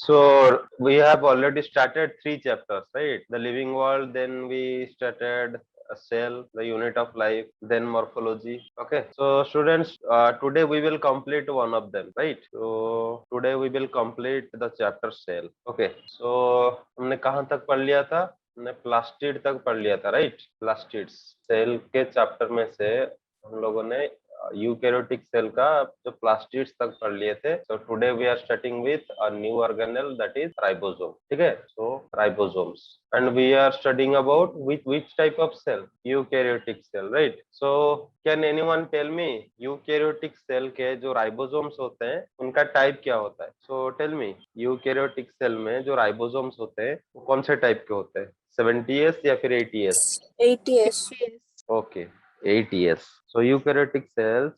So we have already started 3 chapters, right? The living world, then we started a cell, the unit of life, then morphology. Okay. So students, today we will complete one of them, right? So today we will complete the chapter cell. Okay. So हमने कहाँ तक पढ़ लिया था? हमने plastid तक पढ़ लिया था, राइट? प्लास्टिड्स सेल के चैप्टर में से हम लोगों ने यूकैरियोटिक सेल का जो प्लास्टिड्स तक पढ़ लिए थे. So today we are starting with a new organelle that is ribosome. ठीक है. So ribosomes and we are studying about which type of cell, eukaryotic cell, right? So can anyone tell me eukaryotic cell के जो ribosomes होते हैं उनका type क्या होता है? So tell me eukaryotic cell में जो राइबोसोम्स होते हैं वो कौन से टाइप के होते हैं? 70s या फिर 80s? 80s. Okay, 80s. So eukaryotic cells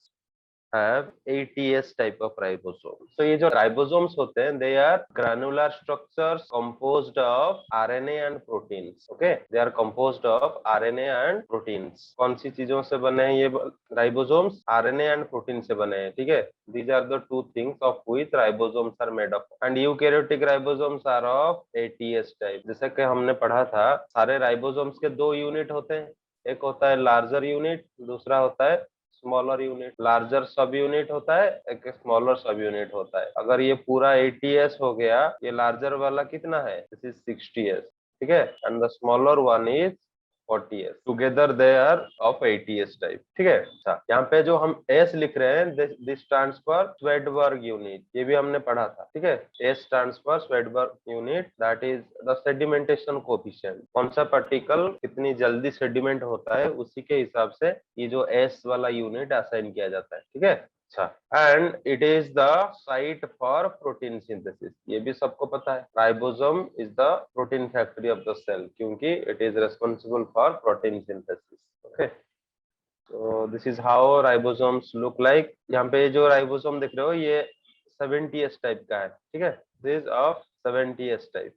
have 80s type of ribosomes. So ये जो ribosomes होते हैं, they are granular structures composed of RNA and proteins. Okay, they are composed of RNA and proteins. कौन सी चीजों से बने हैं ये ribosomes? RNA and protein से बने हैं. ठीक है. These are the two things of which ribosomes are made of. And eukaryotic ribosomes are of 80s type. जैसे कि हमने पढ़ा था, सारे ribosomes के 2 यूनिट होते हैं. एक होता है लार्जर यूनिट, दूसरा होता है स्मॉलर यूनिट. लार्जर सब यूनिट होता है, एक स्मॉलर सब यूनिट होता है. अगर ये पूरा 80s हो गया, ये लार्जर वाला कितना है? This is 60s. ठीक है. And the smaller one is 40s. Together they are of 80s type. ठीक है. अच्छा, यहाँ पे जो हम S लिख रहे हैं, this stands for Svedberg unit. ये भी हमने पढ़ा था. ठीक है. S stands for Svedberg unit, that is the sedimentation coefficient. कौन सा पार्टिकल कितनी जल्दी सेडिमेंट होता है, उसी के हिसाब से ये जो S वाला यूनिट असाइन किया जाता है. ठीक है. अच्छा, and it is the site for protein synthesis. ये भी सबको पता है. Ribosome is the protein factory of the cell, क्योंकि it is responsible for protein synthesis. Okay. तो this is how ribosomes look like. यहाँ पे जो राइबोसोम दिख रहे हो ये 70s टाइप का है. ठीक है. This is of 70s type.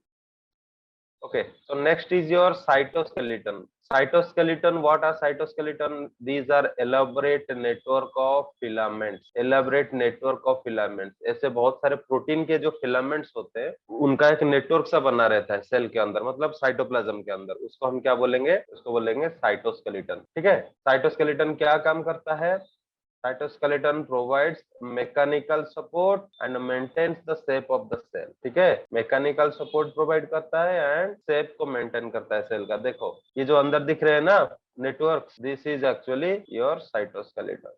Okay, so next is your cytoskeleton. Cytoskeleton, what are cytoskeleton? These are elaborate network of filaments. Elaborate network of filaments. ऐसे बहुत सारे प्रोटीन के जो फिलामेंट्स होते हैं उनका एक नेटवर्क सा बना रहता है सेल के अंदर, मतलब साइटोप्लाज्म के अंदर. उसको हम क्या बोलेंगे? उसको बोलेंगे साइटोस्केलेटन. ठीक है. साइटोस्केलेटन क्या काम करता है? Cytoskeleton provides mechanical support and maintains the shape of the cell. ठीक है. मैकेनिकल सपोर्ट प्रोवाइड करता है एंड शेप को मेंटेन करता है सेल का. देखो ये जो अंदर दिख रहे हैं ना network, this is actually your cytoskeleton.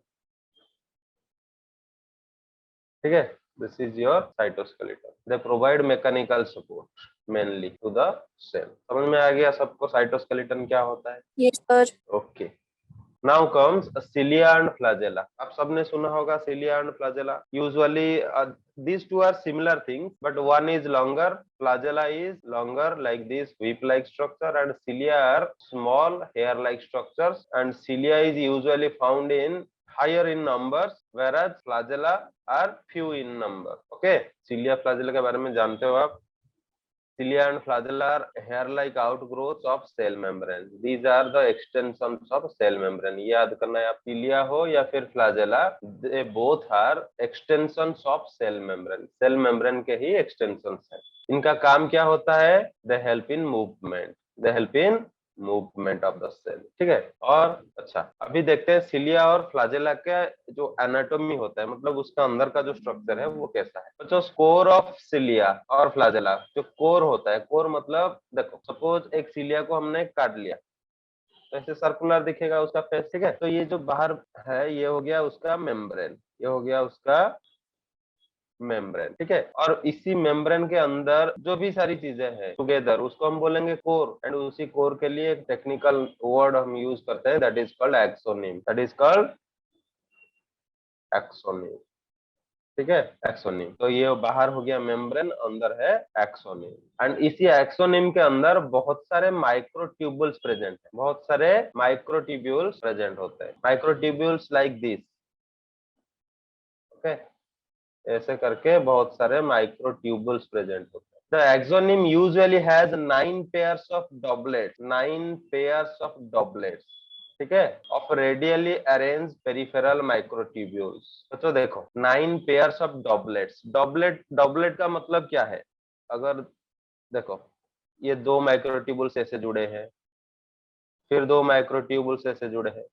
ठीक है. This is your cytoskeleton. They provide mechanical support mainly to the cell. समझ में आ गया सबको साइटोस्केलेटन क्या होता है? Yes, sir. Okay. Now comes cilia and flagella. आप सबने सुना होगा cilia and flagella. Usually these two are similar things, but one is longer. Flagella is longer, like this whip-like structure, and cilia are small hair-like structures. And cilia is usually found in higher in numbers, whereas flagella are few in number. Okay, cilia flagella के बारे में जानते हो आप? Cilia and flagella are hair-like outgrowths of cell membrane. These are the extensions of cell membrane. ये याद करना है आप. cilia हो या फिर flagella, they both are extensions of cell membrane. Cell membrane के ही extensions हैं. इनका काम क्या होता है? They help in movement. They help in movement of the cell. ठीक है. और अच्छा, अभी देखते हैं सिलिया और फ्लाजेला का जो एनाटॉमी होता है, मतलब उसका अंदर का जो स्ट्रक्चर है वो कैसा है. तो कोर ऑफ सिलिया और फ्लाजेला, जो कोर होता है, कोर मतलब देखो सपोज एक सिलिया को हमने काट लिया तो ऐसे सर्कुलर दिखेगा उसका फेस. ठीक है. तो ये जो बाहर है ये हो गया उसका मेम्ब्रेन, ये हो गया उसका मेम्ब्रेन. ठीक है. और इसी मेम्ब्रेन के अंदर जो भी सारी चीजें हैं टुगेदर उसको हम बोलेंगे कोर. एंड उसी कोर के लिए एक टेक्निकल वर्ड हम यूज करते हैं, that is called exonym. That is called exonym. ठीक है. एक्सोनिम. तो ये बाहर हो गया मेम्ब्रेन, अंदर है एक्सोनिम. एंड इसी एक्सोनिम के अंदर बहुत सारे माइक्रोट्यूब्यूल्स प्रेजेंट है. बहुत सारे माइक्रोट्यूब्यूल्स प्रेजेंट होते हैं. Microtubules like this. ओके. ऐसे करके बहुत सारे माइक्रोट्यूबुल्स प्रेजेंट होते हैं. The axonym usually has 9 pairs of doublets. 9 pairs of doublets. ठीक है. Of radially arranged peripheral microtubules. तो देखो 9 pairs of doublets. डॉबलेट का मतलब क्या है? अगर देखो ये 2 माइक्रोट्यूबुल्स ऐसे जुड़े हैं, फिर 2 माइक्रोट्यूबुल्स ऐसे जुड़े हैं,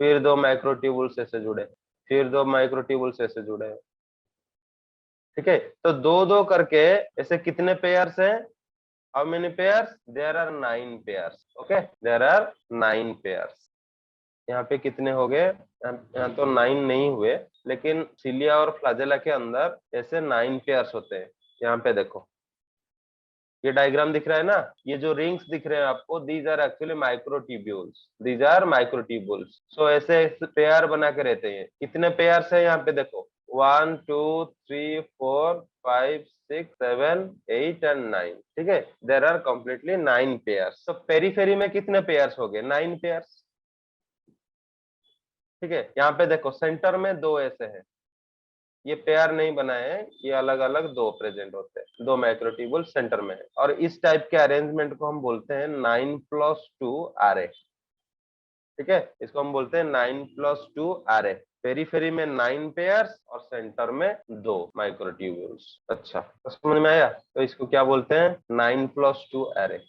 फिर 2 माइक्रोट्यूबुल्स ऐसे जुड़े हैं, फिर 2 माइक्रोट्यूबुल्स ऐसे जुड़े हैं। ठीक है, तो 2-2 करके ऐसे कितने पेयर्स हैं? How many pairs? There are 9 pairs. Okay, there are 9 pairs. यहाँ पे कितने हो गए? यहाँ तो 9 नहीं हुए, लेकिन सिलिया और फ्लाजेला के अंदर ऐसे 9 पेयर्स होते हैं। यहाँ पे देखो, ये डायग्राम दिख रहा है ना, ये जो रिंग्स दिख रहे हैं आपको, these are actually microtubules, these are microtubules. So ऐसे पेयर बना के रहते हैं। कितने पेयर्स है यहाँ पे देखो, 1 2 3 4 5 6 7 8 एंड 9। ठीक है, देर आर कंप्लीटली 9 पेयर्स। तो पेरीफेरी में कितने पेयर्स हो गए? 9 पेयर्स। ठीक है, यहाँ पे देखो सेंटर में 2 ऐसे हैं, ये पेयर नहीं बनाए हैं, ये अलग अलग 2 प्रेजेंट होते हैं, 2 माइक्रोट्यूबुल सेंटर में है। और इस टाइप के अरेंजमेंट को हम बोलते हैं 9+2 आरे। ठीक है, इसको हम बोलते हैं 9+2 आरे। पेरीफेरी में 9 पेयर्स और सेंटर में 2 माइक्रोट्यूबुल्स। अच्छा, तो समझ में आया? तो इसको क्या बोलते हैं? 9+2 एरे।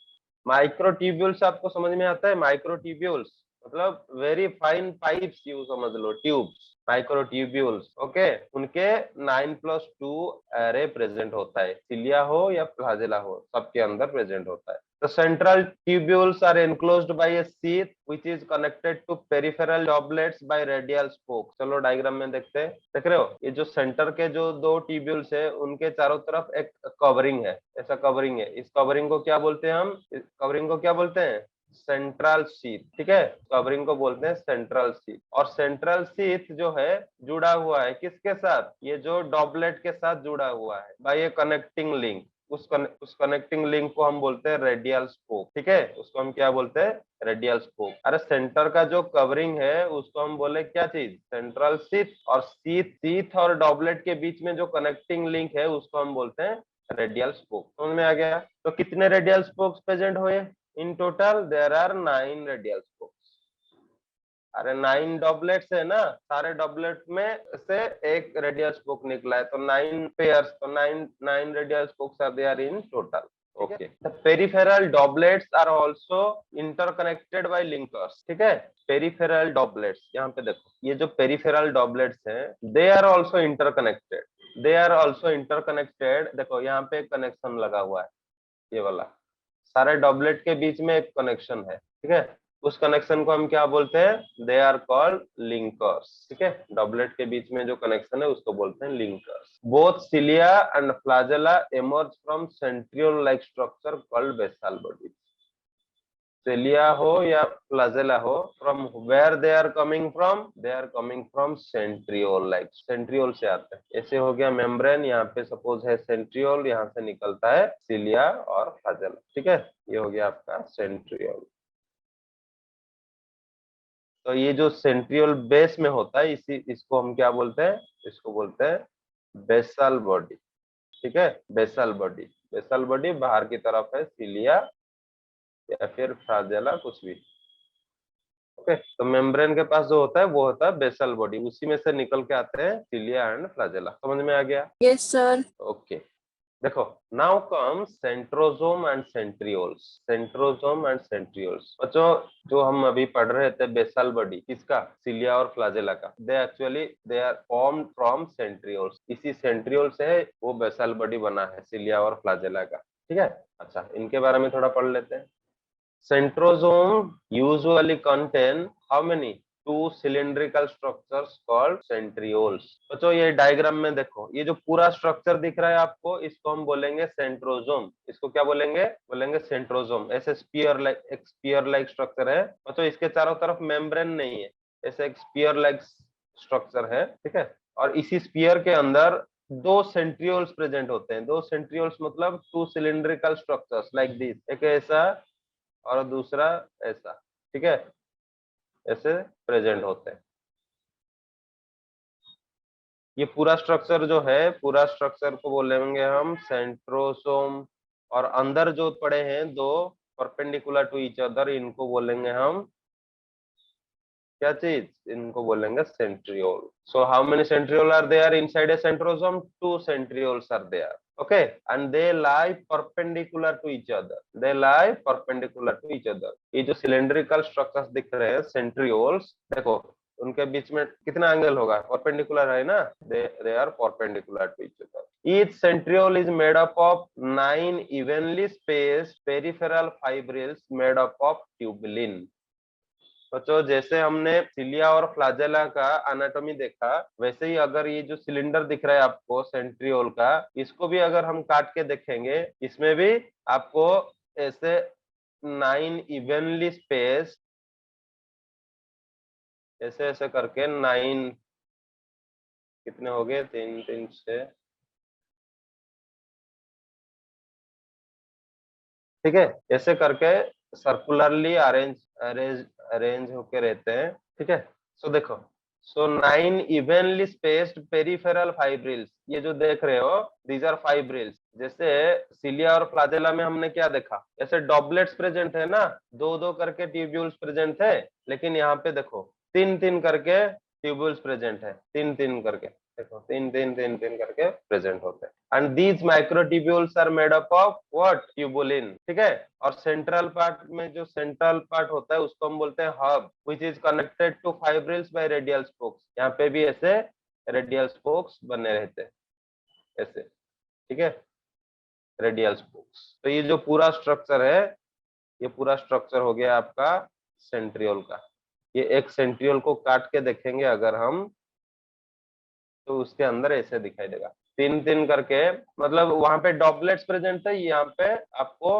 माइक्रोट्यूब्यूल्स आपको समझ में आता है? माइक्रोट्यूब्यूल्स मतलब वेरी फाइन पाइप्स, यू समझ लो, ट्यूब्स, माइक्रोट्यूब्यूल्स। ओके, उनके 9+2 एरे प्रेजेंट होता है, सिलिया हो या फ्लाजेला हो, सबके अंदर प्रेजेंट होता है। The central tubules are enclosed by a sheath which is connected to peripheral doublets by radial spokes। चलो डायग्राम में देखते हैं। देख रहे हो, ये जो सेंटर के जो 2 ट्यूब्यूल्स है, उनके चारों तरफ एक कवरिंग है, ऐसा कवरिंग है। इस कवरिंग को क्या बोलते हैं हम? इस कवरिंग को क्या बोलते हैं? Central sheath. ठीक है, कवरिंग को बोलते हैं सेंट्रल शीथ। और सेंट्रल शीथ जो है जुड़ा हुआ है किसके साथ? ये जो डॉबलेट के साथ जुड़ा हुआ है बाय ए कनेक्टिंग लिंक। उस कनेक्टिंग लिंक को हम बोलते हैं रेडियल स्पोक। ठीक है, उसको हम क्या बोलते हैं? Radial spoke. अरे सेंटर का जो कवरिंग है उसको हम बोले क्या चीज? Central sheath. और शीथ और डॉबलेट के बीच में जो कनेक्टिंग लिंक है उसको हम बोलते हैं रेडियल स्पोक। समझ में आ गया? तो कितने रेडियल स्पोक्स प्रेजेंट हुए? In total there are 9 radial spokes. अरे 9 डॉबलेट्स है ना, सारे डॉबलेट में से एक रेडियल स्पोक निकला है, तो 9 पेयर्स, तो 9 radial spokes are there in total. Okay, the peripheral doublets are also interconnected by linkers. ठीक है, पेरिफेरल डॉबलेट्स, यहाँ पे देखो, ये जो पेरिफेरल डॉबलेट्स हैं, they are also interconnected, they are also interconnected. देखो यहाँ पे एक कनेक्शन लगा हुआ है, ये वाला, सारे डॉबलेट के बीच में एक कनेक्शन है। ठीक है, उस कनेक्शन को हम क्या बोलते हैं? They are called linkers. ठीक है, डॉबलेट के बीच में जो कनेक्शन है उसको बोलते हैं linkers. Both cilia and flagella emerge from centriole like structure called basal body। Cilia हो या फ्लाजेला हो, from where they are coming from? They are coming from centriole, like centriole से आते हैं। ऐसे हो गया मेम्ब्रेन, यहाँ पे सपोज है सेंट्रियोल, यहाँ से निकलता है सिलिया और फ्लाजेला। ठीक है, ये हो गया आपका सेंट्रियोल। तो ये जो सेंट्रियोल बेस में होता है, इसको हम क्या बोलते हैं? इसको बोलते हैं बेसल बॉडी। ठीक है, बेसल बॉडी। बेसल बॉडी बाहर की तरफ है सिलिया या फिर फ्लाजेला, कुछ भी। ओके, तो मेम्ब्रेन के पास जो होता है वो होता है बेसल बॉडी, उसी में से निकल के आते हैं सिलिया एंड फ्लाजेला। समझ में आ गया? Yes sir. ओके, देखो, now come centrosome and centrioles. Centrosome and centrioles, बच्चों जो हम अभी पढ़ रहे थे बेसल बॉडी किसका? सिलिया और फ्लाजेला का। They are formed from centrioles, इसी सेंट्रियोल से वो बेसल बॉडी बना है, सिलिया और फ्लाजेला का। ठीक है, अच्छा इनके बारे में थोड़ा पढ़ लेते हैं। Centrosome usually contain how many? 2 cylindrical structures called centrioles। बच्चों ये डायग्राम में देखो, ये जो पूरा स्ट्रक्चर दिख रहा है आपको, इसको हम बोलेंगे सेंट्रोसोम। इसको क्या बोलेंगे? बोलेंगे सेंट्रोसोम। ऐसे एक स्पीयर लाइक स्ट्रक्चर है बच्चों, इसके चारों तरफ मेम्ब्रेन नहीं है, ऐसे एक स्पीयर लाइक स्ट्रक्चर है। ठीक है, और इसी स्पीयर के अंदर 2 सेंट्रियोल्स प्रेजेंट होते हैं। 2 सेंट्रियोल्स मतलब 2 सिलिंड्रिकल स्ट्रक्चर्स लाइक दिस, एक ऐसा और दूसरा ऐसा। ठीक है, ऐसे प्रेजेंट होते हैं। ये पूरा स्ट्रक्चर जो है, पूरा स्ट्रक्चर को बोलेंगे हम सेंट्रोसोम। और अंदर जो पड़े हैं 2 परपेंडिकुलर टू ईच अदर, इनको बोलेंगे हम क्या चीज, इनको बोलेंगे centriole. So how many centriole are there inside a centrosome, 2 centrioles are there, okay, and they lie perpendicular to each other, they lie perpendicular to each other। ये जो cylindrical structures दिख रहे हैं सेंट्रियोल्स, देखो उनके बीच में कितना एंगल होगा, परपेंडिकुलर है ना, they are perpendicular to each other। each centriole is made up of 9 evenly spaced peripheral fibrils made up of tubulin। तो जैसे हमने सिलिया और फ्लाजेला का एनाटॉमी देखा, वैसे ही अगर ये जो सिलेंडर दिख रहा है आपको सेंट्रियोल का, इसको भी अगर हम काट के देखेंगे, इसमें भी आपको ऐसे 9 इवनली स्पेस, ऐसे ऐसे करके 9, कितने हो गए, 3 3 6, ठीक है, ऐसे करके सर्कुलरली अरेंज अरेंज अरेंज होके रहते हैं, ठीक है। सो देखो, सो 9 इवनली स्पेस्ड पेरिफेरल फाइब्रिल्स, ये जो देख रहे हो दीज आर फाइब्रिल्स। जैसे सिलिया और फ्लाजेला में हमने क्या देखा, ऐसे डॉबलेट्स प्रेजेंट है ना, दो दो करके ट्यूब्यूल्स प्रेजेंट है, लेकिन यहाँ पे देखो 3 3 करके ट्यूब्यूल्स प्रेजेंट है, 3 3 करके, देखो 3 3 3 3 करके प्रेजेंट होते हैं। And these microtubules are made up of what, tubulin, ठीक है। और सेंट्रल पार्ट में जो सेंट्रल पार्ट होता है उसको हम बोलते हैं hub, which is connected to fibrils by radial spokes. यहाँ पे भी ऐसे रेडियल स्पोक्स बने रहते हैं, ऐसे, ठीक है, रेडियल स्पोक्स। तो ये जो पूरा स्ट्रक्चर है, ये पूरा स्ट्रक्चर हो गया आपका सेंट्रियोल का। ये एक सेंट्रियोल को काट के देखेंगे अगर हम, तो उसके अंदर ऐसे दिखाई देगा 3 3 करके, मतलब वहां पे डॉपलेट्स प्रेजेंट है, यहाँ पे आपको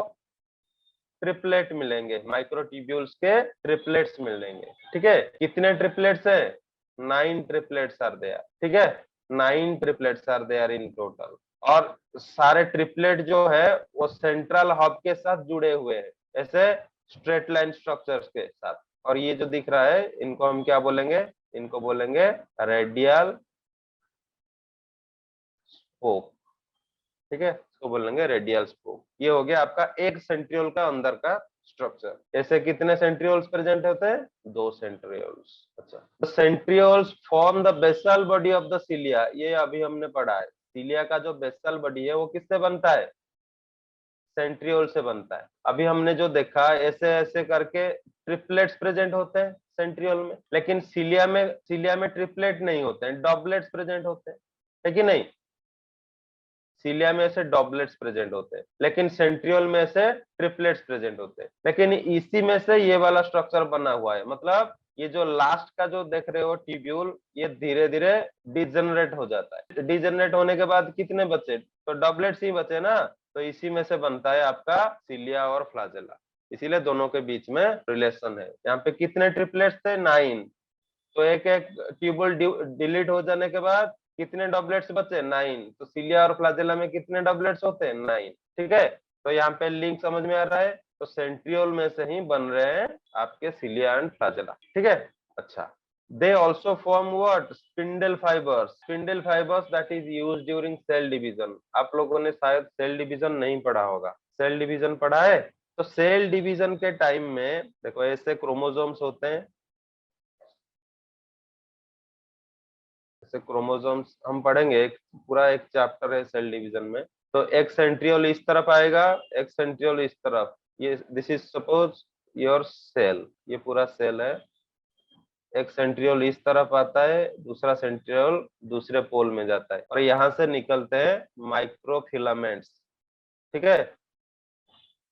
ट्रिपलेट मिलेंगे, माइक्रोट्यूब्यूल्स के ट्रिपलेट्स मिलेंगे, ठीक है। कितने ट्रिपलेट्स है, 9 ट्रिपलेट्स आर देयर, ठीक है, 9 triplets are there in total. और सारे ट्रिपलेट जो है वो सेंट्रल हब के साथ जुड़े हुए हैं, ऐसे स्ट्रेट लाइन स्ट्रक्चर्स के साथ। और ये जो दिख रहा है इनको हम क्या बोलेंगे, इनको बोलेंगे रेडियल स्पोक, ठीक है, इसको बोलेंगे रेडियल स्पोक। ये हो गया आपका एक सेंट्रियोल का अंदर का स्ट्रक्चर। ऐसे कितने सेंट्रियोल्स प्रेजेंट होते हैं, 2 सेंट्रियोल्स। अच्छा, centrioles form the basal body of the cilia, ये अभी हमने पढ़ा है। सिलिया का जो बेसल बॉडी है वो किससे बनता है, सेंट्रियोल से बनता है। अभी हमने जो देखा ऐसे ऐसे करके ट्रिपलेट्स प्रेजेंट होते हैं सेंट्रियोल में, लेकिन सिलिया में ट्रिपलेट नहीं होते हैं, डॉबलेट्स प्रेजेंट होते हैं, है कि नहीं। सिलिया में से डॉबलेट्स प्रेजेंट होते हैं, लेकिन सेंट्रियोल में से ट्रिपलेट्स प्रेजेंट होते हैं। लेकिन इसी में से ये वाला स्ट्रक्चर बना हुआ है, मतलब ये जो लास्ट का जो देख रहे हो ट्यूब्यूल, ये धीरे धीरे डिजनरेट हो जाता है। डिजनरेट होने के बाद कितने बचे, तो डॉबलेट्स ही बचे ना, तो इसी में से बनता है आपका सिलिया और फ्लाजेला। इसीलिए दोनों के बीच में रिलेशन है। यहाँ पे कितने ट्रिपलेट्स थे, 9। तो एक एक ट्यूबुल डिलीट हो जाने के बाद कितने डॉबलेट्स बचे, 9। तो सिलिया और फ्लाजेला में कितने डॉबलेट्स होते हैं, 9, ठीक है। तो यहाँ पे लिंक समझ में आ रहा है, तो सेंट्रियोल में से ही बन रहे हैं आपके सिलिया एंड फ्लाजेला, ठीक है। अच्छा, they also form what, spindle fibers that is used during cell division। आप लोगों ने शायद सेल डिवीजन नहीं पढ़ा होगा, सेल डिवीजन पढ़ा है। तो सेल डिवीजन के टाइम में देखो ऐसे क्रोमोसोम्स होते हैं, जैसे क्रोमोसोम्स हम पढ़ेंगे, एक पूरा एक चैप्टर है सेल डिवीजन में। तो एक सेंट्रियोल इस तरफ आएगा, एक सेंट्रियोल इस तरफ, ये this is suppose your cell, ये पूरा सेल है। एक सेंट्रियोल इस तरफ आता है, दूसरा सेंट्रियोल दूसरे पोल में जाता है, और यहाँ से निकलते हैं माइक्रोफिलामेंट्स, ठीक है।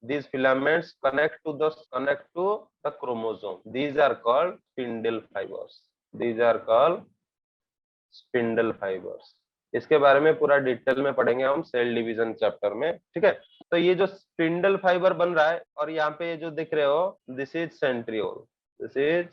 these filaments connect to the chromosome, these are called spindle fibers। इसके बारे में पूरा डिटेल में पढ़ेंगे हम सेल डिवीजन चैप्टर में, ठीक है। तो ये जो स्पिंडल फाइबर बन रहा है, और यहाँ पे ये जो दिख रहे हो, this is centriole, this is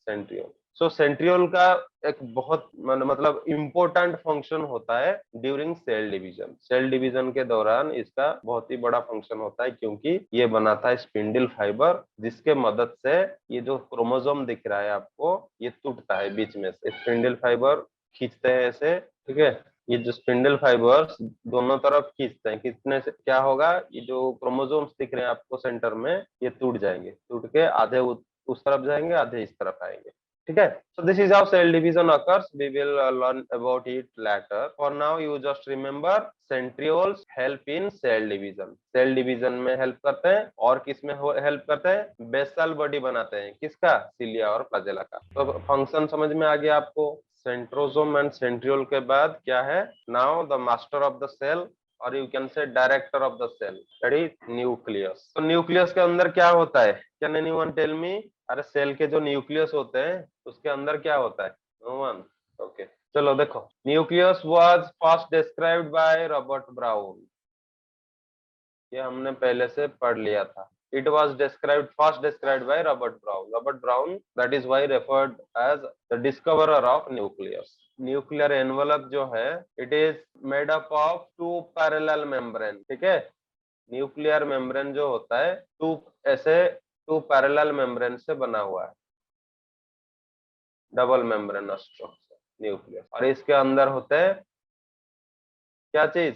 centriole. So centriole का एक बहुत मतलब इम्पोर्टेंट फंक्शन होता है during cell division. Cell division के दौरान इसका बहुत ही बड़ा फंक्शन होता है, क्योंकि ये बनाता है स्पिंडल फाइबर, जिसके मदद से ये जो क्रोमोसोम दिख रहा है आपको, ये टूटता है बीच में से। स्पिंडल फाइबर खींचते हैं ऐसे, ठीक है। ये जो स्पिंडल फाइबर्स दोनों तरफ खींचते हैं, खींचने से क्या होगा, ये जो क्रोमोसोम्स दिख रहे हैं आपको सेंटर में, ये टूट जाएंगे, टूट के आधे उस तरफ जाएंगे, आधे इस तरफ आएंगे, ठीक है। So this is how cell division occurs, we will learn about it later. For now you just remember centrioles help in cell division, cell division में हेल्प करते हैं। और किस में हेल्प करते हैं? बेसल बॉडी बनाते हैं, किसका? सिलिया और फ्लैजेला का। तो फंक्शन समझ में आ गया आपको। सेंट्रोसोम एंड सेंट्रियोल के बाद क्या है? Now the master of the cell और you can say director of the cell, that is nucleus. तो न्यूक्लियस के अंदर क्या होता है? Can anyone tell me? अरे सेल के जो न्यूक्लियस होते हैं उसके अंदर क्या होता है? No one. ओके, चलो देखो, nucleus was first described by Robert Brown, ये हमने पहले से पढ़ लिया था। It was described, first described by Robert Brown. Robert Brown, that is why referred as the discoverer of nucleus. Nuclear envelope जो है, it is made up of two parallel membrane, ठीक है। न्यूक्लियर मेम्ब्रेन जो होता है to parallel membrane से बना हुआ है, डबल मेम्ब्रेन स्ट्रक्चर न्यूक्लियस। और इसके अंदर होते हैं क्या चीज?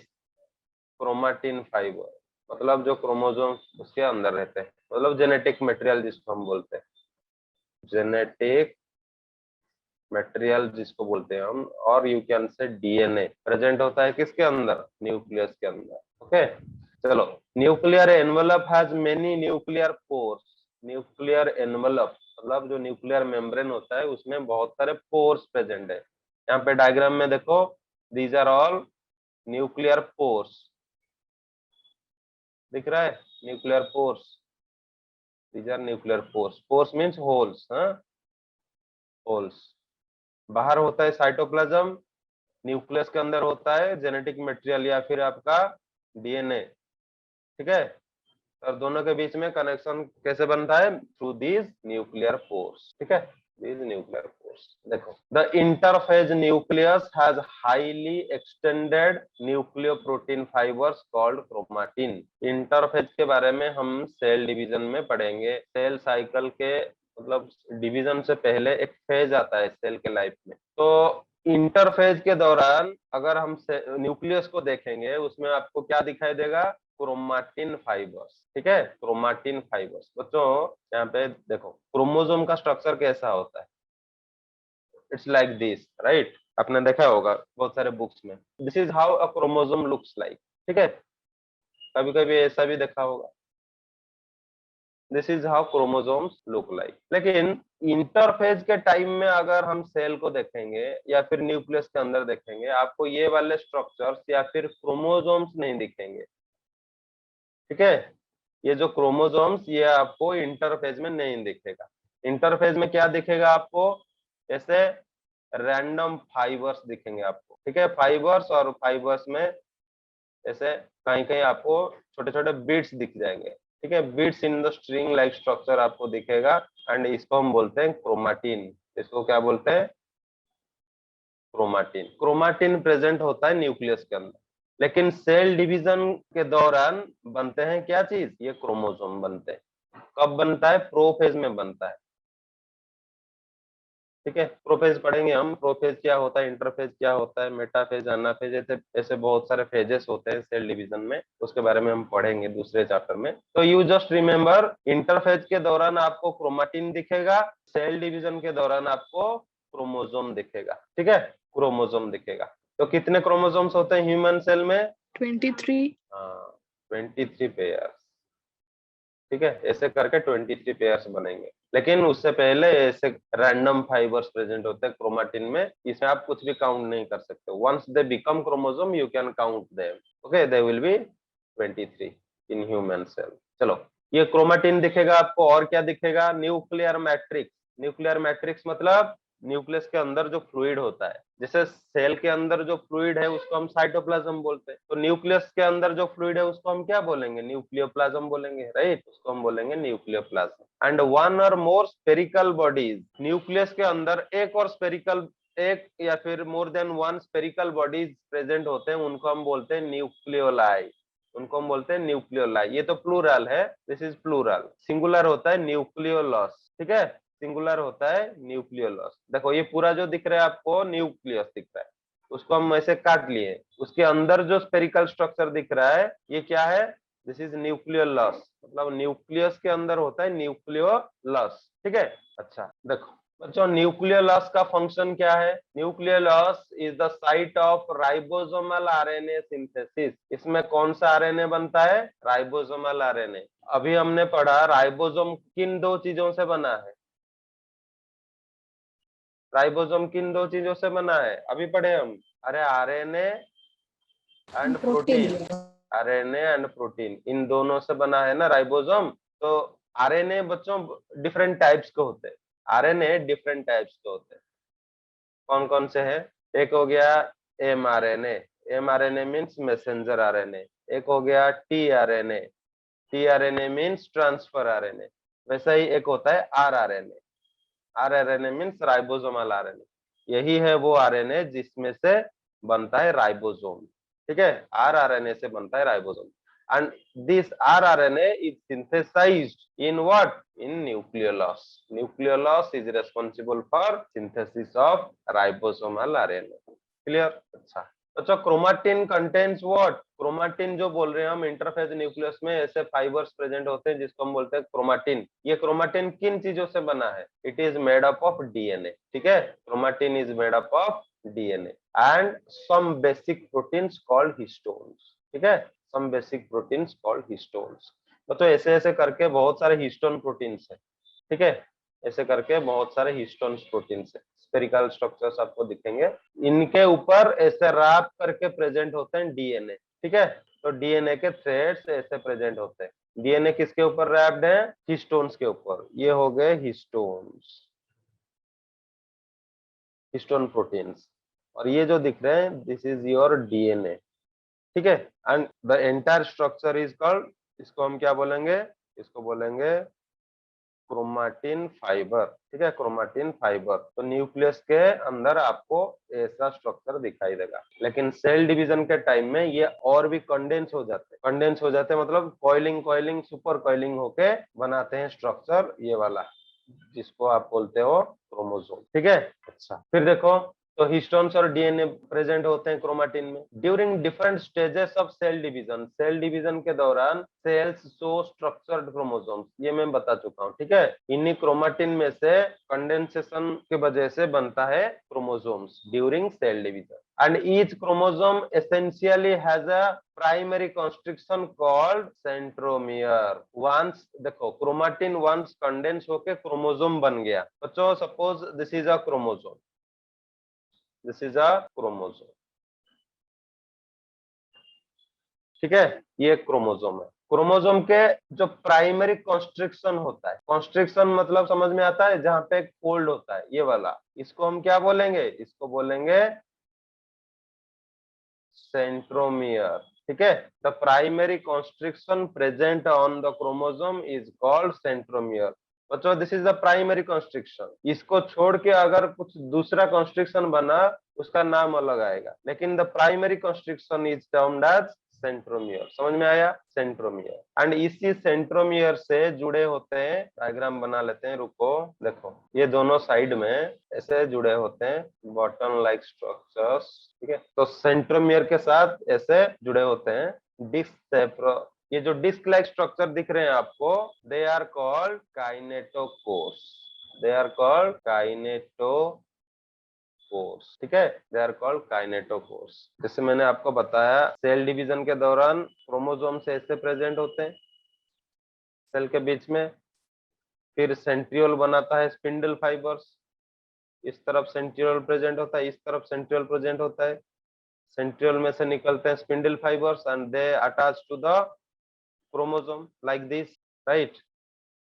क्रोमाटिन फाइबर, मतलब जो क्रोमोसोम उसके अंदर रहते हैं, मतलब जेनेटिक मटेरियल जिसको हम बोलते हैं, जेनेटिक मटेरियल जिसको बोलते हैं हम। और यू कैन से डीएनए प्रेजेंट होता है किसके अंदर? न्यूक्लियस के अंदर। ओके, चलो, nuclear envelope has many nuclear pores. Nuclear envelope मतलब जो न्यूक्लियर मेम्ब्रेन होता है उसमें बहुत सारे पोर्स प्रेजेंट है। यहाँ पे डायग्राम में देखो, these are all nuclear pores, दिख रहा है? Nuclear pores, these are nuclear pores. Pores means holes, हाँ, होल्स। बाहर होता है साइटोप्लाज्म, न्यूक्लियस के अंदर होता है जेनेटिक मटेरियल या फिर आपका डीएनए, ठीक है। और दोनों के बीच में कनेक्शन कैसे बनता है? थ्रू दीज न्यूक्लियर पोर्स, ठीक है, दीज न्यूक्लियर पोर्स। देखो, the interphase nucleus has highly extended nucleoprotein fibres called chromatin. Interphase के बारे में हम सेल डिवीजन में पढ़ेंगे। सेल साइकिल के मतलब डिवीजन से पहले एक फेज आता है सेल के लाइफ में। तो इंटरफेज के दौरान अगर हम न्यूक्लियस को देखेंगे, उसमें आपको क्या दिखाई देगा? क्रोमाटिन फाइबर्स, ठीक है, क्रोमाटिन फाइबर्स। बच्चों यहाँ पे देखो, क्रोमोसोम का स्ट्रक्चर कैसा होता है? It's like this, right? आपने देखा होगा बहुत सारे बुक्स में, this is how a chromosome looks like, ठीक है। कभी कभी ऐसा भी देखा होगा, this is how chromosomes look like. लेकिन इंटरफेज के टाइम में अगर हम सेल को देखेंगे या फिर न्यूक्लियस के अंदर देखेंगे, आपको ये वाले स्ट्रक्चर्स या फिर क्रोमोसोम्स नहीं दिखेंगे, ठीक है। ये जो क्रोमोसोम्स, ये आपको इंटरफेज में नहीं दिखेगा। इंटरफेज में क्या दिखेगा आपको? ऐसे रैंडम फाइबर्स दिखेंगे आपको, ठीक है, फाइबर्स। और फाइबर्स में ऐसे कहीं कहीं आपको छोटे छोटे बीट्स दिख जाएंगे, ठीक है, beads in the string like structure आपको दिखेगा। एंड इसको हम बोलते हैं क्रोमाटिन। इसको क्या बोलते हैं? क्रोमाटिन। क्रोमाटिन प्रेजेंट होता है न्यूक्लियस के अंदर, लेकिन सेल डिवीजन के दौरान बनते हैं क्या चीज? ये क्रोमोसोम बनते हैं। कब बनता है? प्रोफेज में बनता है, ठीक है। प्रोफेज पढ़ेंगे हम, प्रोफेज क्या होता है, इंटरफेज क्या होता है, मेटाफेज, एनाफेज, ऐसे ऐसे बहुत सारे फेजेस होते हैं सेल डिवीजन में, उसके बारे में हम पढ़ेंगे दूसरे चैप्टर में। तो यू जस्ट रिमेम्बर, इंटरफेज के दौरान आपको क्रोमाटिन दिखेगा, सेल डिवीजन के दौरान आपको क्रोमोसोम दिखेगा, ठीक है, क्रोमोसोम दिखेगा। तो कितने क्रोमोसोम्स होते हैं ह्यूमन सेल में? 23। हाँ, 23 पेयर, ठीक है, ऐसे करके 23 पेयर्स बनेंगे। लेकिन उससे पहले ऐसे रैंडम फाइबर्स प्रेजेंट होते हैं क्रोमाटिन में, इसमें आप कुछ भी काउंट नहीं कर सकते। Once they become chromosome you can count them, okay, they will be 23 in human cell. चलो, ये क्रोमाटिन दिखेगा आपको। और क्या दिखेगा? Nuclear matrix. न्यूक्लियर मैट्रिक्स मतलब न्यूक्लियस के अंदर जो फ्लूइड होता है, जैसे सेल के अंदर जो फ्लूइड है उसको हम साइटोप्लाज्म बोलते हैं, तो न्यूक्लियस के अंदर जो फ्लूइड है उसको हम क्या बोलेंगे? न्यूक्लियोप्लाज्म बोलेंगे, राइट? उसको हम बोलेंगे न्यूक्लियोप्लाज्म। एंड वन और मोर स्पेरिकल बॉडीज, न्यूक्लियस के अंदर एक और स्पेरिकल, एक या फिर more than one spherical bodies present होते हैं, उनको हम बोलते हैं न्यूक्लियोलाई। उनको हम बोलते हैं न्यूक्लियोलाई। ये तो प्लूरल है, दिस इज प्लूरल। सिंगुलर होता है न्यूक्लियोलस, ठीक है, सिंगुलर होता है न्यूक्लियोलस। देखो ये पूरा जो दिख रहा है आपको न्यूक्लियस दिख रहा है, उसको हम ऐसे काट लिए, उसके अंदर जो स्पेरिकल स्ट्रक्चर दिख रहा है ये क्या है? दिस इज न्यूक्लियोलस, मतलब न्यूक्लियस के अंदर होता है न्यूक्लियोलस। ठीक है। अच्छा देखो बच्चों, न्यूक्लियर लॉस का फंक्शन क्या है? Nuclear loss is the site of ribosomal RNA synthesis. इसमें कौन सा आरएनए बनता है? Ribosomal RNA. अभी हमने पढ़ा राइबोसोम किन दो चीजों से बना है? राइबोसोम किन दो चीजों से बना है अभी पढ़े हम? अरे RNA and protein. Protein. RNA and protein, इन दोनों से बना है ना राइबोसोम। तो आरएनए बच्चों डिफरेंट टाइप्स के होते हैं। आरएनए डिफरेंट टाइप्स के होते हैं। कौन कौन से हैं? एक हो गया mRNA. MRNA means messenger RNA. एक हो गया tRNA. TRNA means transfer RNA. वैसा ही एक होता है rRNA. RRNA means ribosomal RNA. यही है वो आरएनए जिसमें से बनता है राइबोसोम। ठीक है, आरआरएनए से बनता है ribosome. and this rRNA is synthesized in what? In nucleolus. Nucleolus is responsible for synthesis of ribosomal RNA. Clear? अच्छा अच्छा, क्रोमाटिन कंटेन्स व्हाट? क्रोमाटिन जो बोल रहे हैं हम, इंटरफेज न्यूक्लियस में ऐसे फाइबर्स प्रेजेंट होते हैं जिसको हम बोलते हैं क्रोमाटिन। ये क्रोमाटिन किन चीजों से बना है? It is made up of DNA. ठीक है, chromatin is made up of DNA and some basic proteins called histones. ठीक है, some basic proteins called histones। तो ऐसे ऐसे करके बहुत सारे हिस्टोन प्रोटीन्स है। ठीक है, ऐसे करके बहुत सारे हिस्टोन प्रोटीन्स है। स्पेरिकल स्ट्रक्चर्स आपको दिखेंगे, इनके ऊपर ऐसे रैप करके प्रेजेंट होते हैं डीएनए। ठीक है, तो डीएनए के थ्रेड्स ऐसे प्रेजेंट होते हैं। डीएनए किसके ऊपर रैप्ड है? हिस्टोन्स के ऊपर। ये हो गए हिस्टोन्स, हिस्टोन प्रोटीन्स। और ये जो दिख रहे हैं दिस इज योर डीएनए। ठीक है, and the entire structure is called, इसको हम क्या बोलेंगे? इसको बोलेंगे क्रोमाटिन फाइबर। ठीक है, क्रोमाटिन फाइबर। तो न्यूक्लियस के अंदर आपको ऐसा स्ट्रक्चर दिखाई देगा, लेकिन सेल डिवीजन के टाइम में ये और भी कंडेंस हो जाते हैं। कंडेंस हो जाते हैं मतलब कॉइलिंग कॉइलिंग सुपर कॉइलिंग होके बनाते हैं स्ट्रक्चर ये वाला, जिसको आप बोलते हो क्रोमोसोम। ठीक है। अच्छा फिर देखो, तो हिस्टोन्स और डीएनए प्रेजेंट होते हैं क्रोमाटिन में during different stages of cell division. Cell division के दौरान सेल्स शो स्ट्रक्चर्ड क्रोमोसोम्स, ये मैं बता चुका हूँ। ठीक है, इन्हीं क्रोमाटिन में से कंडेंसेशन की वजह से बनता है chromosomes during cell division. and each chromosome essentially has a primary constriction called centromere। once देखो क्रोमाटिन once कंडेंस होके क्रोमोसोम बन गया। बच्चों suppose this is a chromosome, this is a chromosome. ठीक है, ये क्रोमोसोम है। क्रोमोसोम के जो प्राइमरी कॉन्स्ट्रिक्शन होता है, कॉन्स्ट्रिक्शन मतलब समझ में आता है, जहां पे फोल्ड होता है ये वाला, इसको हम क्या बोलेंगे? इसको बोलेंगे सेंट्रोमियर। ठीक है, the primary constriction present on the chromosome is called centromere. बच्चों this is the primary constriction. इसको छोड़ के अगर कुछ दूसरा कॉन्स्ट्रिक्शन बना उसका नाम अलग आएगा, लेकिन the primary constriction is termed as centromere. समझ में आया? सेंट्रोमियर। एंड इसी सेंट्रोमियर से जुड़े होते हैं, डायग्राम बना लेते हैं, रुको देखो, ये दोनों साइड में ऐसे जुड़े होते हैं बॉटन लाइक स्ट्रक्चर्स। ठीक है, तो सेंट्रोमियर के साथ ऐसे जुड़े होते हैं डिस्क। ये जो डिस्क लाइक स्ट्रक्चर दिख रहे हैं आपको, they are called kinetochores. They are called kinetochores. ठीक है, दे आर कॉल्ड काइनेटोकोर्स। जैसे मैंने आपको बताया सेल डिवीजन के दौरान क्रोमोसोम से ऐसे प्रेजेंट होते हैं सेल के बीच में, फिर सेंट्रियोल बनाता है स्पिंडल फाइबर्स। इस तरफ सेंट्रियोल प्रेजेंट होता है, इस तरफ सेंट्रियोल प्रेजेंट होता है। सेंट्रियोल में से निकलते हैं spindle fibres and they attach to the chromosome like this. Right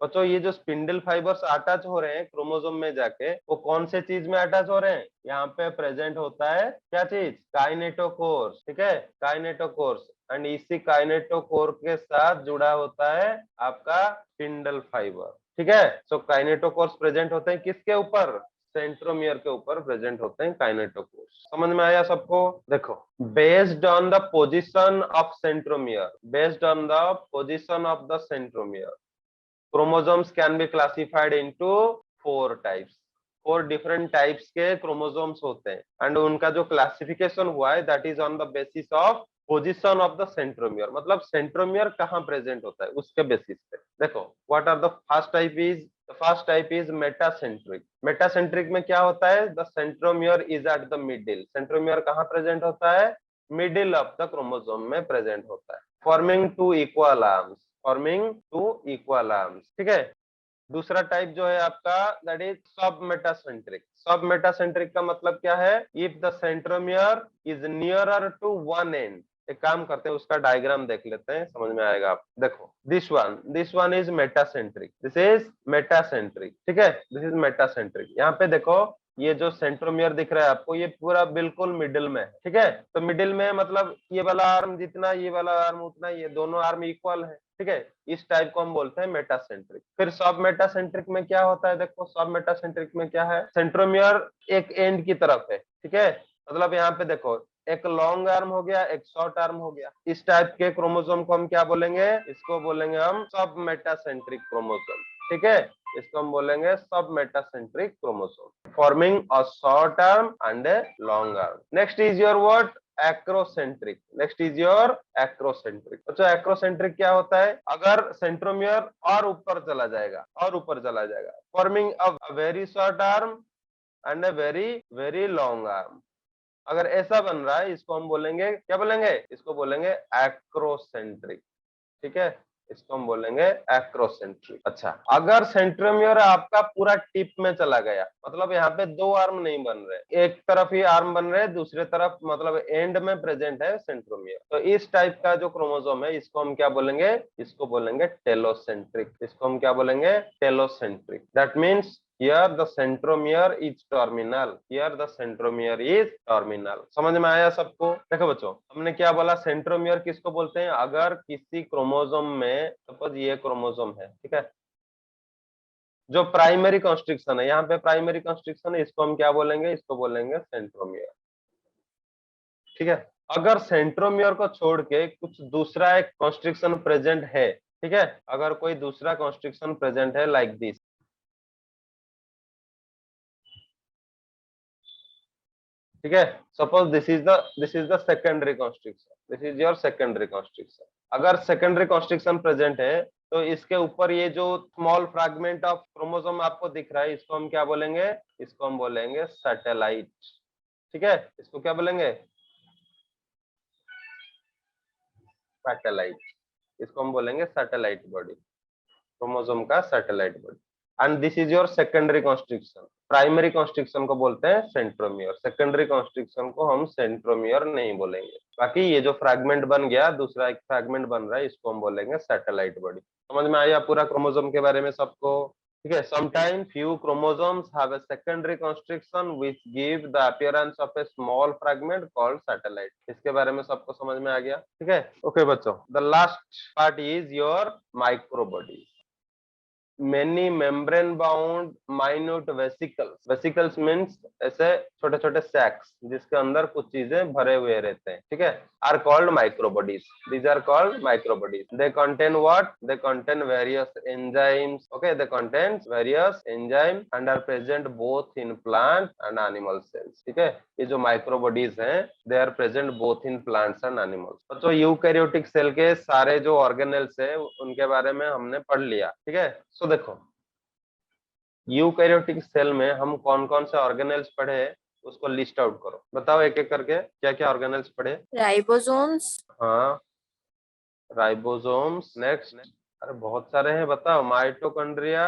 बच्चों, ये जो स्पिंडल फाइबर्स अटैच हो रहे हैं क्रोमोसोम में जाके, वो कौन से चीज में अटैच हो रहे हैं? यहाँ पे प्रेजेंट होता है क्या चीज? काइनेटोकोर्स। ठीक है, काइनेटोकोर्स। एंड इसी काइनेटोकोर के साथ जुड़ा होता है आपका स्पिंडल फाइबर। ठीक है, सो काइनेटोकोर्स प्रेजेंट होते हैं किसके ऊपर? सेंट्रोमियर के ऊपर प्रेजेंट होते हैं काइनेटोकोर्स। समझ में आया सबको? देखो, based on the position of centromere, based on the position of the centromere, chromosomes can be classified into 4 types। 4 different types के क्रोमोसोम्स होते हैं एंड उनका जो क्लासिफिकेशन हुआ है that is on the basis of position of the centromere. मतलब centromere कहाँ present होता है उसके बेसिस पे। देखो, what are the first type is the first type is metacentric. Metacentric में क्या होता है, the centromere is at the middle. Centromere कहाँ प्रेजेंट होता है, मिडिल ऑफ द क्रोमोसोम में प्रेजेंट होता है, forming two equal arms, forming two equal arms. ठीक है। दूसरा टाइप जो है आपका that is sub metacentric. Sub metacentric का मतलब क्या है, if the centromere is nearer to one end. एक काम करते हैं, उसका डायग्राम देख लेते हैं, समझ में आएगा। आप देखो, this one is metacentric, this is metacentric. ठीक है, दिस इज मेटासेंट्रिक। यहाँ पे देखो, ये जो सेंट्रोमियर दिख रहा है आपको, ये पूरा बिल्कुल मिडिल में है। ठीक है, तो मिडिल में मतलब ये वाला आर्म जितना, ये वाला आर्म उतना, ये दोनों आर्म इक्वल है। ठीक है, इस टाइप को हम बोलते हैं मेटासेंट्रिक। फिर सब मेटासेंट्रिक में क्या होता है, देखो सब मेटासेंट्रिक में क्या है, सेंट्रोमियर एक एंड की तरफ है। ठीक है, मतलब यहाँ पे देखो, एक लॉन्ग आर्म हो गया, एक शॉर्ट आर्म हो गया। इस टाइप के क्रोमोसोम को हम क्या बोलेंगे, इसको बोलेंगे हम सब मेटासेंट्रिक क्रोमोसोम। ठीक है, इसको हम बोलेंगे सब metacentric chromosome, forming a short arm and a long arm. Next is your what, acrocentric. Next is your acrocentric. अच्छा, एक्रोसेंट्रिक क्या होता है, अगर सेंट्रोमियर और ऊपर चला जाएगा, और ऊपर चला जाएगा, forming a very short arm and a very very long arm. अगर ऐसा बन रहा है, इसको हम बोलेंगे, क्या बोलेंगे, इसको बोलेंगे एक्रोसेंट्रिक। ठीक है, इसको हम बोलेंगे एक्रोसेंट्रिक। अच्छा, अगर सेंट्रोमियर आपका पूरा टिप में चला गया, मतलब यहाँ पे दो आर्म नहीं बन रहे, एक तरफ ही आर्म बन रहे, दूसरे तरफ मतलब एंड में प्रेजेंट है सेंट्रोमियर, तो इस टाइप का जो क्रोमोसोम है, इसको हम क्या बोलेंगे, इसको बोलेंगे टेलोसेंट्रिक। इसको हम क्या बोलेंगे, telocentric. That means here the centromere is terminal, here the centromere is terminal। समझ में आया सबको। देखो बच्चों, हमने क्या बोला, सेंट्रोमियर किसको बोलते हैं, अगर किसी क्रोमोसोम में, सपोज ये क्रोमोसोम है, ठीक है, जो प्राइमरी कॉन्स्ट्रिक्शन है, यहाँ पे प्राइमरी कॉन्स्ट्रिक्शन है, इसको हम क्या बोलेंगे, इसको बोलेंगे सेंट्रोमियर। ठीक है, अगर सेंट्रोमियर को छोड़ के कुछ दूसरा एक कॉन्स्ट्रिक्शन प्रेजेंट है, ठीक है, अगर कोई दूसरा कॉन्स्ट्रिक्शन प्रेजेंट है लाइक दिस, ठीक है, suppose this is the secondary constriction, this is your secondary constriction. अगर सेकेंडरी कॉन्स्ट्रिक्शन प्रेजेंट है, तो इसके ऊपर ये जो स्मॉल फ्रैगमेंट ऑफ क्रोमोसोम आपको दिख रहा है, इसको हम क्या बोलेंगे, इसको हम बोलेंगे सैटेलाइट। ठीक है, इसको क्या बोलेंगे, सैटेलाइट। इसको हम बोलेंगे सैटेलाइट बॉडी, क्रोमोसोम का satellite body. And this is your secondary constriction. Primary constriction को बोलते हैं सेंट्रोमियर, सेकेंडरी कॉन्स्ट्रिक्शन को हम सेंट्रोमियर नहीं बोलेंगे। बाकी ये जो फ्रैगमेंट बन गया, दूसरा एक फ्रैगमेंट बन रहा है, इसको हम बोलेंगे सैटेलाइट बॉडी। समझ में आया पूरा क्रोमोसोम के बारे में सबको। ठीक है, sometime few chromosomes have a secondary constriction which give the appearance of a small fragment called satellite। इसके बारे में सबको समझ में आ गया। ठीक है, ओके बच्चों, the last part is your microbody। many membrane bound minute vesicles, vesicles means ऐसे छोटे छोटे सैक्स जिसके अंदर कुछ चीजें भरे हुए रहते हैं, ठीक है, are called microbodies। these are called microbodies। they contain what, they contain various enzymes। okay, they contain various enzymes and are present both in plant and animal cells। ठीक है, ये जो माइक्रोबॉडीज हैं, they are present both in plants and animals. तो eukaryotic cell के सारे जो organelles है, उनके बारे में हमने पढ़ लिया। ठीक है, सो देखो, यूकैरियोटिक सेल में हम कौन कौन से ऑर्गेनेल्स पढ़े, उसको लिस्ट आउट करो, बताओ एक एक करके, क्या क्या ऑर्गेनेल्स पढ़े। राइबोसोम्स, हाँ, राइबोसोम्स। नेक्स्ट, अरे बहुत सारे हैं, बताओ। Mitochondria,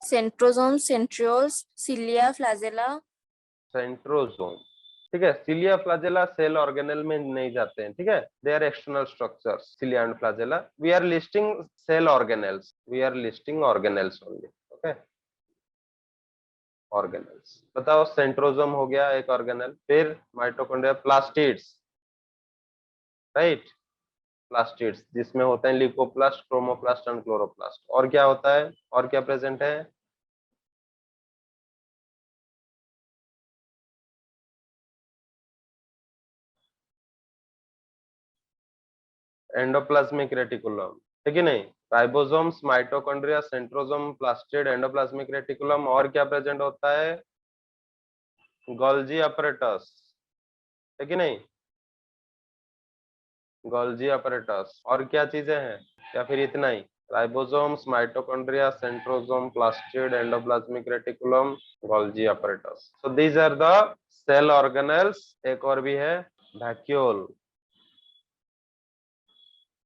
centrosomes, centrioles, cilia, flagella, centrosome. ठीक है, सिलिया फ्लैजेला सेल ऑर्गेनेल में नहीं जाते हैं। ठीक है, they are external structures, cilia and flagella. We are listing cell organelles, we are listing organelles only. Okay, organelles बताओ। सेंट्रोसोम हो गया एक ऑर्गेनेल, फिर माइटोकॉन्ड्रिया, प्लास्टिड्स, राइट, प्लास्टिड्स जिसमें होते हैं लिकोप्लास्ट, क्रोमोप्लास्ट एंड क्लोरोप्लास्ट। और क्या होता है, और क्या प्रेजेंट है, एंडोप्लाज्मिक रेटिकुलम, है कि नहीं। Ribosomes, mitochondria, centrosome, plastid, endoplasmic reticulum. और क्या प्रेजेंट होता है, गोल्जी अपरेटस, है कि नहीं, गोल्जी अपरेटस। और क्या चीजें हैं, या फिर इतना ही, ribosomes, mitochondria, centrosome, plastid, endoplasmic reticulum, Golgi apparatus. So these are the cell organelles. एक और भी है वैक्यूल,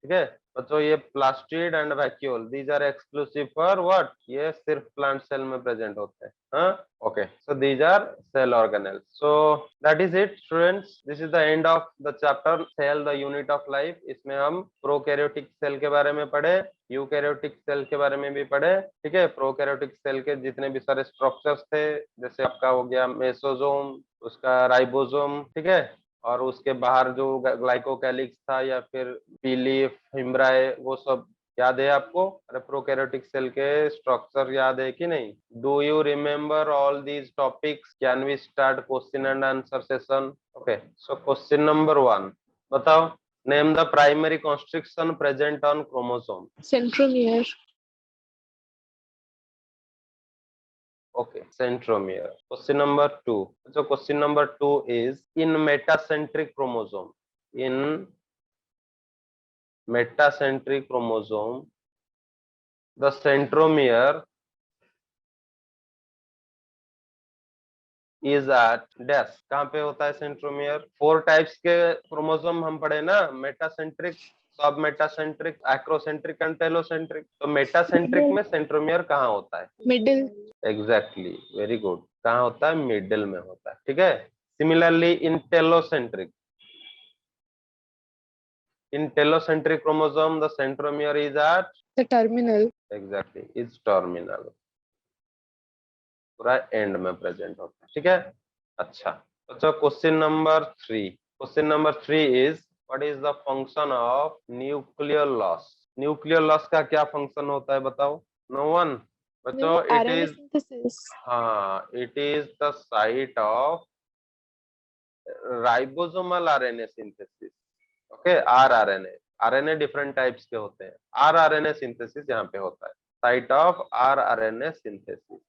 ठीक है बच्चों। ये plastid and vacuole, these are exclusive for what, ये सिर्फ प्लांट सेल में प्रेजेंट होते हैं। हाँ okay, so these are cell organelles. So that is it students, this is the end of the chapter cell the unit of life. इसमें हम prokaryotic cell के बारे में पढ़े, यूकैरियोटिक सेल के बारे में भी पढ़े, ठीक है। प्रोकैरियोटिक सेल के जितने भी सारे स्ट्रक्चर्स थे, जैसे आपका हो गया मेसोसोम, उसका राइबोसोम, ठीक है, और उसके बाहर जो ग्लाइकोकैलिक्स था या फिर पीलीफ, हिम्ब्राए, वो सब याद है आपको? अरे प्रोकैरियोटिक सेल के स्ट्रक्चर याद है कि नहीं? Do you remember all these topics? Can we start question and answer session? Okay, so question number 1, बताओ, name the primary constriction present on chromosome. Centromere. Okay, centromere. Question number 2. So question number 2 is in metacentric chromosome. In metacentric chromosome, the centromere is at dash. कहाँ पे होता है centromere? 4 types के chromosome हम पढ़े ना, metacentric, sub metacentric, acrocentric and telocentric. तो metacentric में सेंट्रोमियर कहाँ होता है? Middle. Exactly, very good. कहाँ होता है? मिडिल में होता है, ठीक है। Similarly in telocentric, in telocentric chromosome the centromere is at The terminal. exactly is terminal, पूरा एंड में प्रेजेंट होता है, ठीक है। अच्छा, तो question number 3, question number 3 is what is the function of nuclear loss? Nuclear loss का क्या फंक्शन होता है बताओ? नो वन बच्चों, इट RNA इज, synthesis. हाँ, it is the site of ribosomal RNA synthesis. Okay, rRNA, RNA different types के होते हैं, आरआरएनए सिंथेसिस यहाँ पे होता है, साइट ऑफ आरआरएनए सिंथेसिस,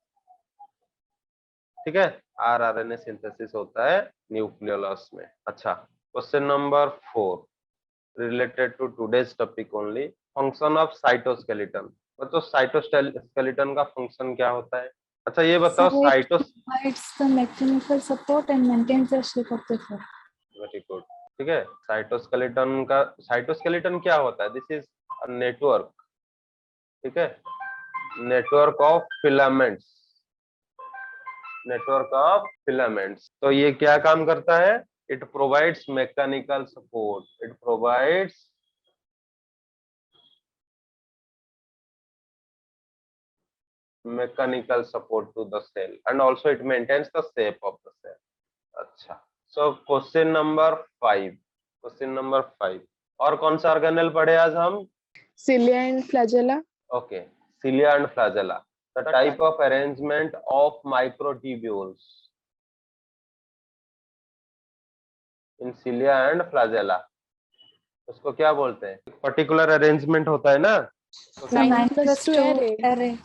ठीक है। आरआरएनए सिंथेसिस होता है न्यूक्लियोलस में। अच्छा, question number 4 related to today's topic only, function of cytoskeleton. तो साइटोस्केलेटन का फंक्शन क्या होता है? अच्छा ये बताओ, साइटोस, Provides the mechanical support and maintains the shape of the cell. Very good, ठीक है। साइटोस्केलेटन का, साइटोस्केलेटन क्या होता है? दिस इज नेटवर्क, ठीक है, network of filaments, network of filaments. तो ये क्या काम करता है? It provides mechanical support, it provides mechanical support to the cell and also it maintains the shape of the cell. अच्छा, so question number 5, question number 5, और कौन सा ऑर्गेनेल पढ़े आज हम? Cilia and flagella. Okay, cilia and flagella, the type of arrangement of microtubules in cilia and flagella, उसको क्या बोलते हैं? पर्टिकुलर अरेंजमेंट होता है ना, तो क्या? 9+2 array. array.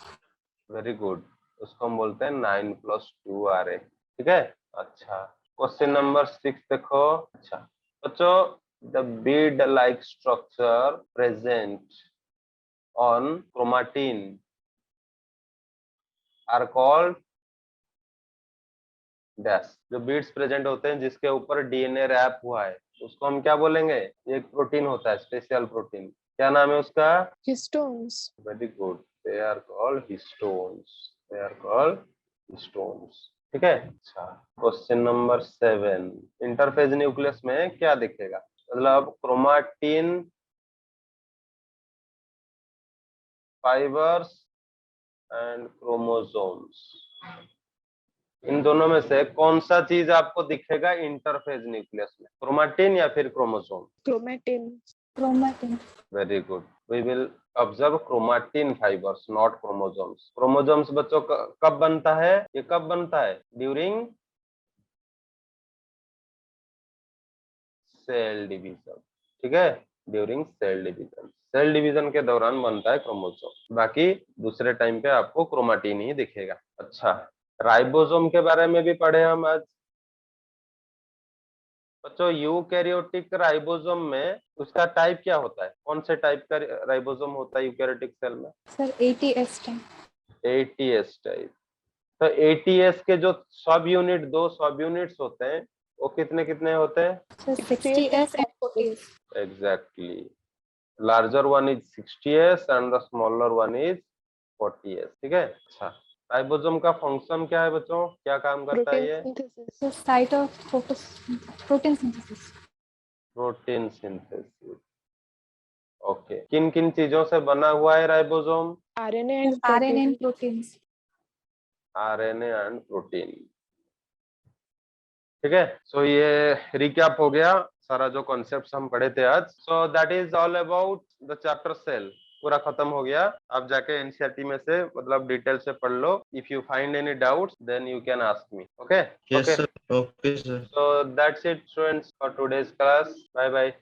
वेरी गुड, उसको हम बोलते हैं 9+2 array, ठीक है। अच्छा, क्वेश्चन नंबर 6 देखो। अच्छा बच्चों, the bead like structure present on chromatin are called dash. जो बीड्स प्रेजेंट होते हैं जिसके ऊपर डीएनए रैप हुआ है, उसको हम क्या बोलेंगे? एक प्रोटीन होता है, स्पेशल प्रोटीन, क्या नाम है उसका? Histones. Very good, they are called histones, they are called histones, ठीक है। अच्छा, क्वेश्चन नंबर 7, इंटरफेज न्यूक्लियस में क्या दिखेगा? मतलब क्रोमाटिन फाइबर्स एंड क्रोमोसोम्स, इन दोनों में से कौन सा चीज आपको दिखेगा इंटरफेज न्यूक्लियस में? क्रोमाटिन या फिर chromosome? Chromatin. Chromatin. Very good, we will observe chromatin fibres not chromosomes. Chromosomes बच्चों कब बनता है? ये कब बनता है? ड्यूरिंग सेल डिवीजन, ठीक है, during cell division, cell division के दौरान बनता है क्रोमोसोम, बाकी दूसरे टाइम पे आपको क्रोमाटिन ही दिखेगा। अच्छा, राइबोसोम के बारे में भी पढ़े हम आज, बच्चों यूकैरियोटिक राइबोसोम में उसका टाइप क्या होता है? कौन से टाइप का राइबोसोम होता है यूकैरियोटिक सेल में? Sir, ATS time. ATS type. तो एटीएस के जो सब यूनिट, 2 सब यूनिट्स होते हैं, वो कितने कितने होते हैं? Sir, 60S and 40S. Exactly, larger one is 60s and the smaller one is 40s। ठीक है। अच्छा, राइबोसोम का फंक्शन क्या है बच्चों, क्या काम करता है Protein ये? synthesis. So, site of focus, protein synthesis. Protein synthesis. Okay, किन किन चीजों से बना हुआ है ribosome? RNA and RNA protein. and proteins. RNA and protein. ठीक है। सो ये रिकैप हो गया सारा जो कॉन्सेप्ट्स हम पढ़े थे आज। So that is all about the chapter cell. पूरा खत्म हो गया। आप जाके एनसीईआरटी में से मतलब डिटेल से पढ़ लो। If you find any doubts then you can ask me. Okay Yes, sir. Okay, sir. So that's it students for today's class. Bye bye.